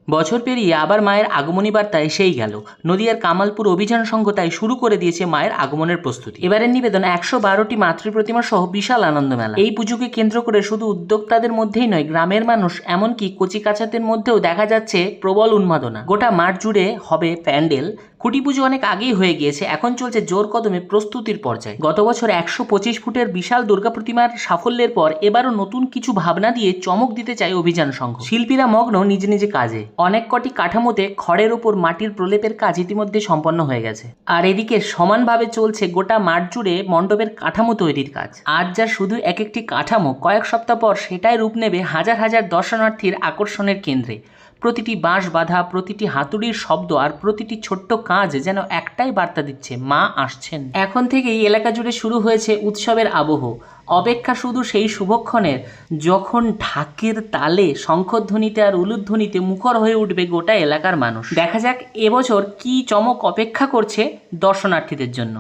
বছর পেরিয়ে আবার মায়ের আগমনী বার্তা এসেই গেল। নদিয়ার কামালপুর অভিযান সংঘ তাই শুরু করে দিয়েছে মায়ের আগমনের প্রস্তুতি। এবারের নিবেদন ১১২টি মাতৃ প্রতিমা সহ বিশাল আনন্দমেলা। এই পুজোকে কেন্দ্র করে শুধু উদ্যোক্তাদের মধ্যেই নয়, গ্রামের মানুষ এমনকি কচিকাচাদের মধ্যেও দেখা যাচ্ছে প্রবল উন্মাদনা। গোটা মাঠ জুড়ে হবে প্যান্ডেল। খুঁটি পুজো অনেক আগেই হয়ে গিয়েছে, এখন চলছে জোর কদমে প্রস্তুতির পর্যায়ে। গত বছর ১২৫ ফুটের বিশাল দুর্গা প্রতিমার সাফল্যের পর এবারও নতুন কিছু ভাবনা দিয়ে চমক দিতে চায় অভিযান সংঘ। শিল্পীরা মগ্ন নিজ নিজ কাজে। অনেক কটি কাঠামোতে খড়ের ওপর মাটির প্রলেপের কাজ ইতিমধ্যে সম্পন্ন হয়ে গেছে, আর এদিকে সমানভাবে চলছে গোটা মাঠ জুড়ে মণ্ডপের কাঠামো তৈরির কাজ। আজ যা শুধু এক একটি কাঠামো, কয়েক সপ্তাহ পর সেটাই রূপ নেবে হাজার হাজার দর্শনার্থীর আকর্ষণের কেন্দ্রে। প্রতিটি বাঁশ বাঁধা, প্রতিটি হাতুড়ির শব্দ আর প্রতিটি ছোট্ট কাজ যেন একটাই বার্তা দিচ্ছে, মা আসছেন। এখন থেকেই এলাকা জুড়ে শুরু হয়েছে উৎসবের আবহ। অপেক্ষা শুধু সেই শুভক্ষণের, যখন ঢাকের তালে, শঙ্খধ্বনিতে আর উলুধ্বনিতে মুখর হয়ে উঠবে গোটা এলাকার মানুষ। দেখা যাক এবছর কী চমক অপেক্ষা করছে দর্শনার্থীদের জন্য।